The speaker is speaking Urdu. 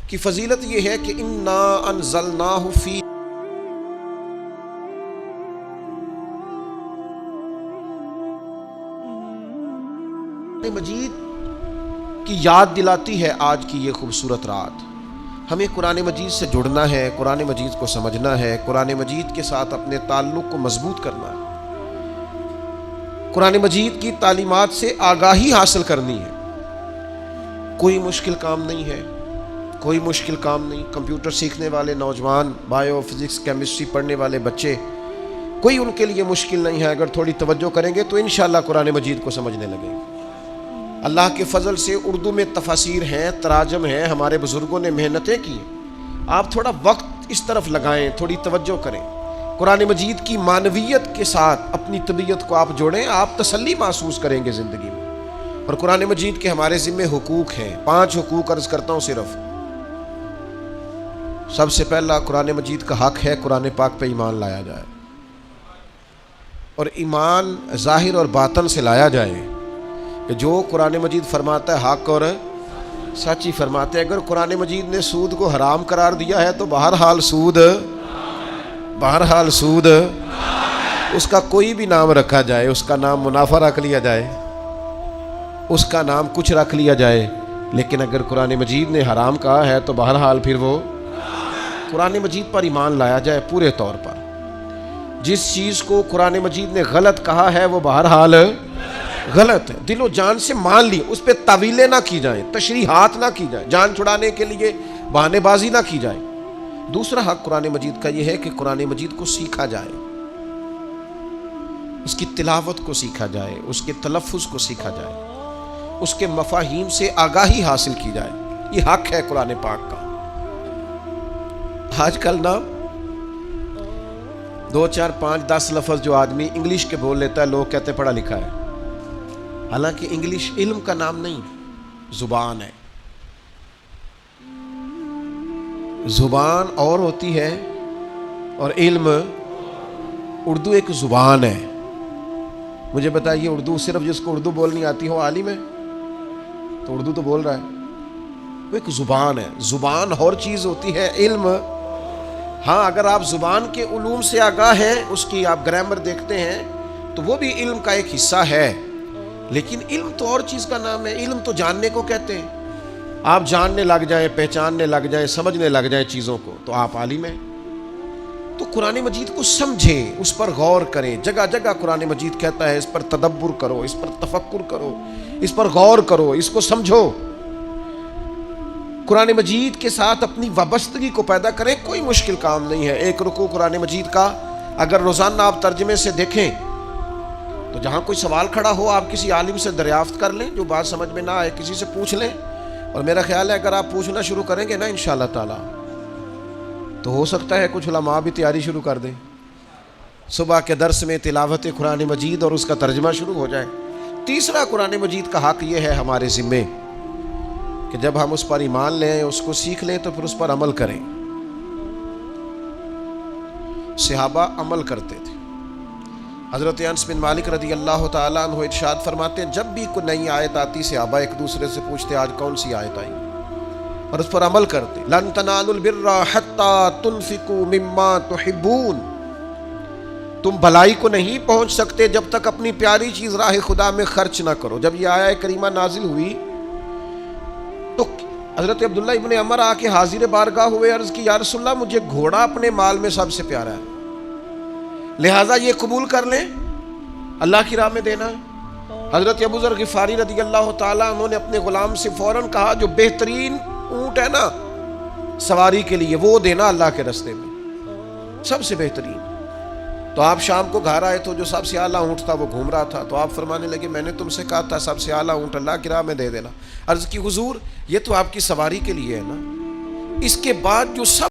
کی فضیلت یہ ہے کہ انا انزلناہ فی مجید کی یاد دلاتی ہے آج کی یہ خوبصورت رات۔ ہمیں قرآن مجید سے جڑنا ہے، قرآن مجید کو سمجھنا ہے، قرآن مجید کے ساتھ اپنے تعلق کو مضبوط کرنا ہے، قرآن مجید کی تعلیمات سے آگاہی حاصل کرنی ہے۔ کوئی مشکل کام نہیں ہے، کوئی مشکل کام نہیں۔ کمپیوٹر سیکھنے والے نوجوان، بایو فزکس کیمسٹری پڑھنے والے بچے، کوئی ان کے لیے مشکل نہیں ہے۔ اگر تھوڑی توجہ کریں گے تو انشاءاللہ قرآن مجید کو سمجھنے لگیں گے۔ اللہ کے فضل سے اردو میں تفاسیر ہیں، تراجم ہیں، ہمارے بزرگوں نے محنتیں کی ہیں۔ آپ تھوڑا وقت اس طرف لگائیں، تھوڑی توجہ کریں، قرآن مجید کی معنویت کے ساتھ اپنی طبیعت کو آپ جوڑیں، آپ تسلی محسوس کریں گے زندگی میں۔ اور قرآن مجید کے ہمارے ذمہ حقوق ہیں، 5 حقوق عرض کرتا ہوں صرف۔ سب سے پہلا قرآن مجید کا حق ہے قرآن پاک پہ ایمان لایا جائے، اور ایمان ظاہر اور باطن سے لایا جائے کہ جو قرآن مجید فرماتا ہے حق اور سچ ہی فرماتے ہیں۔ اگر قرآن مجید نے سود کو حرام قرار دیا ہے تو بہرحال سود اس کا کوئی بھی نام رکھا جائے، اس کا نام منافع رکھ لیا جائے، اس کا نام کچھ رکھ لیا جائے، لیکن اگر قرآن مجید نے حرام کہا ہے تو بہرحال پھر وہ قرآن مجید پر ایمان لایا جائے پورے طور پر۔ جس چیز کو قرآن مجید نے غلط کہا ہے وہ بہرحال غلط ہے، دل و جان سے مان لی، اس پہ تعویلیں نہ کی جائیں، تشریحات نہ کی جائیں، جان چھڑانے کے لیے بہانے بازی نہ کی جائے۔ دوسرا حق قرآن مجید کا یہ ہے کہ قرآن مجید کو سیکھا جائے، اس کی تلاوت کو سیکھا جائے، اس کے تلفظ کو سیکھا جائے، اس کے مفاہیم سے آگاہی حاصل کی جائے۔ یہ حق ہے قرآن پاک کا۔ آج کل نا 2 4 5 10 لفظ جو آدمی انگلش کے بول لیتا ہے، لوگ کہتے پڑھا لکھا ہے، حالانکہ انگلش علم کا نام نہیں، زبان ہے۔ زبان اور ہوتی ہے اور علم، اردو ایک زبان ہے۔ مجھے بتائیے، اردو صرف جس کو اردو بولنی آتی ہو عالم ہے تو اردو تو بول رہا ہے، وہ ایک زبان ہے۔ زبان اور چیز ہوتی ہے، علم ہاں اگر آپ زبان کے علوم سے آگاہ ہیں، اس کی آپ گرامر دیکھتے ہیں تو وہ بھی علم کا ایک حصہ ہے، لیکن علم تو اور چیز کا نام ہے۔ علم تو جاننے کو کہتے ہیں۔ آپ جاننے لگ جائیں، پہچاننے لگ جائیں، سمجھنے لگ جائیں چیزوں کو تو آپ عالم ہیں۔ تو قرآن مجید کو سمجھیں، اس پر غور کریں۔ جگہ جگہ قرآن مجید کہتا ہے اس پر تدبر کرو، اس پر تفکر کرو، اس پر غور کرو، اس کو سمجھو۔ قرآن مجید کے ساتھ اپنی وابستگی کو پیدا کریں، کوئی مشکل کام نہیں ہے۔ ایک رکوع قرآن مجید کا اگر روزانہ آپ ترجمے سے دیکھیں تو جہاں کوئی سوال کھڑا ہو آپ کسی عالم سے دریافت کر لیں، جو بات سمجھ میں نہ آئے کسی سے پوچھ لیں، اور میرا خیال ہے اگر آپ پوچھنا شروع کریں گے نا انشاءاللہ تعالی تو ہو سکتا ہے کچھ علماء بھی تیاری شروع کر دیں، صبح کے درس میں تلاوت قرآن مجید اور اس کا ترجمہ شروع ہو جائے۔ تیسرا قرآن مجید کا حق یہ ہے ہمارے ذمے کہ جب ہم اس پر ایمان لیں، اس کو سیکھ لیں تو پھر اس پر عمل کریں۔ صحابہ عمل کرتے تھے۔ حضرت انس بن مالک رضی اللہ تعالیٰ عنہ ارشاد فرماتے ہیں جب بھی کوئی نئی آیت آتی صحابہ ایک دوسرے سے پوچھتے آج کون سی آیت آئی، اور اس پر عمل کرتے۔ لن تنالوا البر حتى تنفقوا مما تحبون، تم بھلائی کو نہیں پہنچ سکتے جب تک اپنی پیاری چیز راہ خدا میں خرچ نہ کرو۔ جب یہ آیت کریمہ نازل ہوئی تو حضرت عبداللہ ابن عمر آ کے حاضر بارگاہ ہوئے، عرض کی یا رسول اللہ مجھے گھوڑا اپنے مال میں سب سے پیارا ہے، لہٰذا یہ قبول کر لیں، اللہ کی راہ میں دینا ہے۔ حضرت ابو ذر غفاری رضی اللہ تعالیٰ عنہ نے اپنے غلام سے فوراً کہا جو بہترین اونٹ ہے نا سواری کے لیے وہ دینا اللہ کے راستے میں، سب سے بہترین۔ تو آپ شام کو گھر آئے تو جو سب سے اعلیٰ اونٹ تھا وہ گھوم رہا تھا، تو آپ فرمانے لگے میں نے تم سے کہا تھا سب سے اعلیٰ اونٹ اللہ کی راہ میں دے دینا۔ عرض کی حضور یہ تو آپ کی سواری کے لیے ہے نا، اس کے بعد جو سب